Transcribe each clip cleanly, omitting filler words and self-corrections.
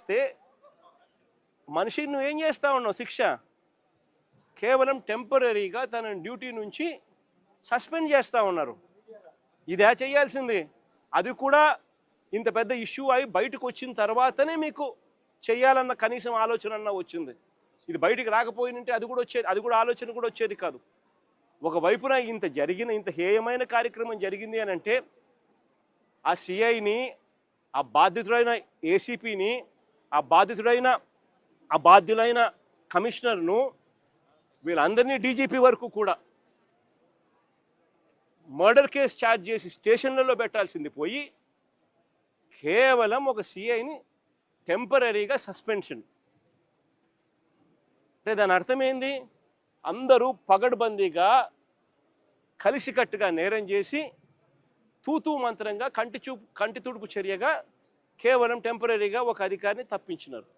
చేస్తే మనిషిని నువ్వేం చేస్తా ఉన్నావు? శిక్ష కేవలం టెంపరీగా తన డ్యూటీ నుంచి సస్పెండ్ చేస్తూ ఉన్నారు. ఇదే చేయాల్సింది. అది కూడా ఇంత పెద్ద ఇష్యూ అయి బయటకు వచ్చిన తర్వాతనే మీకు చేయాలన్న కనీసం ఆలోచన అన్న వచ్చింది. ఇది బయటికి రాకపోయినంటే అది కూడా ఆలోచన కూడా వచ్చేది కాదు. ఒకవైపున ఇంత హేయమైన కార్యక్రమం జరిగింది అని అంటే ఆ సిఐని, ఆ బాధితుడైన ఏసీపీని, ఆ బాధ్యులైన కమిషనర్ను, వీళ్ళందరినీ డీజీపీ వరకు కూడా మర్డర్ కేసు ఛార్జ్ చేసి స్టేషన్లలో పెట్టాల్సింది పోయి కేవలం ఒక సిఐని టెంపరీగా సస్పెన్షన్. అంటే దాని అర్థం ఏంది? అందరూ పగడ్బందీగా కలిసికట్టుగా నేరం చేసి తూతూ మంత్రంగా కంటి తుడుపు చర్యగా కేవలం టెంపరీగా ఒక అధికారిని తప్పించినారు.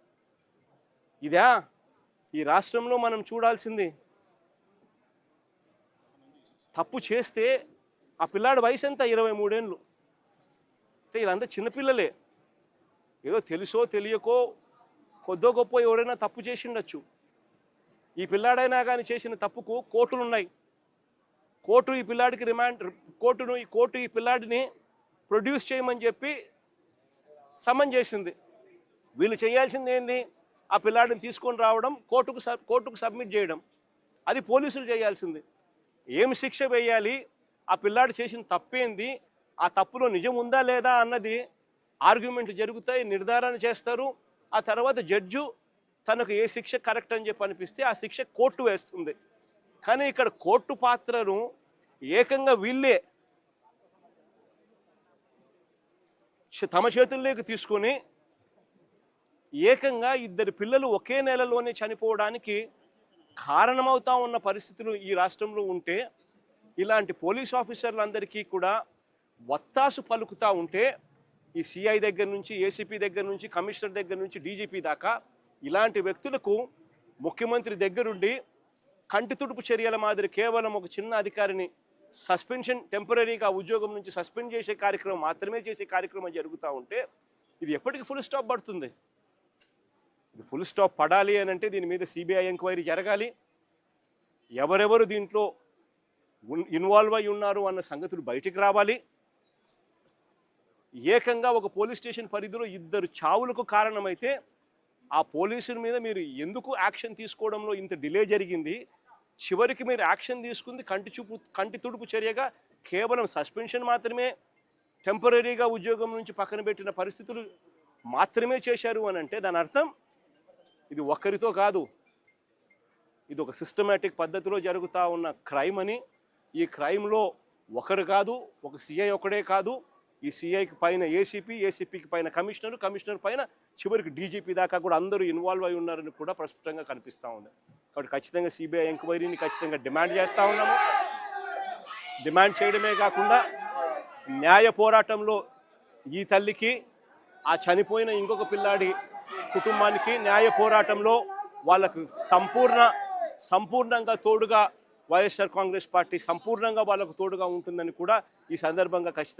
ఇదా ఈ రాష్ట్రంలో మనం చూడాల్సింది? తప్పు చేస్తే ఆ పిల్లాడి వయసు ఎంత? 23 ఏళ్ళు. అంటే వీళ్ళంతా చిన్నపిల్లలే. ఏదో తెలుసో తెలియకో కొద్దో గొప్ప ఎవరైనా తప్పు చేసి ఉండొచ్చు. ఈ పిల్లాడైనా కానీ చేసిన తప్పుకు కోర్టులు ఉన్నాయి. కోర్టు ఈ పిల్లాడికి కోర్టు ఈ పిల్లాడిని ప్రొడ్యూస్ చేయమని చెప్పి సమన్ చేసింది. వీళ్ళు చేయాల్సింది ఏంది? ఆ పిల్లాడిని తీసుకొని రావడం, కోర్టుకు సబ్మిట్ చేయడం. అది పోలీసులు చేయాల్సింది. ఏం శిక్ష వేయాలి, ఆ పిల్లాడు చేసిన తప్పేంది, ఆ తప్పులో నిజం ఉందా లేదా అన్నది ఆర్గ్యుమెంట్ జరుగుతాయి, నిర్ధారణ చేస్తారు. ఆ తర్వాత జడ్జు తనకు ఏ శిక్ష కరెక్ట్ అని చెప్పి అనిపిస్తే ఆ శిక్ష కోర్టు వేస్తుంది. కానీ ఇక్కడ కోర్టు పాత్రను ఏకంగా వీళ్ళే తమ చేతుల్లోకి తీసుకొని ఏకంగా 2 పిల్లలు ఒకే నెలలోనే చనిపోవడానికి కారణమవుతా ఉన్న పరిస్థితులు ఈ రాష్ట్రంలో ఉంటే, ఇలాంటి పోలీస్ ఆఫీసర్లందరికీ కూడా వత్తాసు పలుకుతూ ఉంటే, ఈ సిఐ దగ్గర నుంచి, ఏసీపీ దగ్గర నుంచి, కమిషనర్ దగ్గర నుంచి, డీజీపీ దాకా ఇలాంటి వ్యక్తులకు ముఖ్యమంత్రి దగ్గరుండి కంటి తుడుపు చర్యల మాదిరి కేవలం ఒక చిన్న అధికారిని టెంపరీగా ఉద్యోగం నుంచి సస్పెండ్ చేసే కార్యక్రమం మాత్రమే చేసే కార్యక్రమం జరుగుతూ ఉంటే ఇది ఎప్పటికీ ఫుల్ స్టాప్ పడుతుంది? ఇది ఫుల్ స్టాప్ పడాలి అని అంటే దీని మీద సిబిఐ ఎంక్వైరీ జరగాలి. ఎవరెవరు దీంట్లో ఇన్వాల్వ్ అయి ఉన్నారు అన్న సంగతులు బయటికి రావాలి. ఏకంగా ఒక పోలీస్ స్టేషన్ పరిధిలో 2 చావులకు కారణమైతే ఆ పోలీసుల మీద మీరు ఎందుకు యాక్షన్ తీసుకోవడంలో ఇంత డిలే జరిగింది? చివరికి మీరు యాక్షన్ తీసుకుంది కంటి తుడుపు చర్యగా కేవలం సస్పెన్షన్ మాత్రమే, టెంపరీగా ఉద్యోగం నుంచి పక్కన పెట్టిన పరిస్థితులు మాత్రమే చేశారు అని అంటే దాని అర్థం ఇది ఒక్కరితో కాదు, ఇది ఒక సిస్టమేటిక్ పద్ధతిలో జరుగుతూ ఉన్న క్రైమ్ అని. ఈ క్రైమ్లో ఒకరు కాదు, ఒక సిఐ ఒకడే కాదు, ఈ సిఐకి పైన ఏసీపీకి పైన కమిషనర్ పైన చివరికి డీజీపీ దాకా కూడా అందరూ ఇన్వాల్వ్ అయి ఉన్నారని కూడా ప్రస్ఫుటంగా కనిపిస్తూ ఉంది. కాబట్టి ఖచ్చితంగా సిబిఐ ఎంక్వైరీని ఖచ్చితంగా డిమాండ్ చేస్తూ ఉన్నాము. డిమాండ్ చేయడమే కాకుండా న్యాయ పోరాటంలో ఈ తల్లికి, ఆ చనిపోయిన ఇంకొక పిల్లాడి కుటుంబానికి న్యాయ పోరాటంలో వాళ్ళకు సంపూర్ణంగా తోడుగా వైఎస్ఆర్ కాంగ్రెస్ పార్టీ సంపూర్ణంగా వాళ్ళకు తోడుగా ఉంటుందని కూడా ఈ సందర్భంగా ఖచ్చితంగా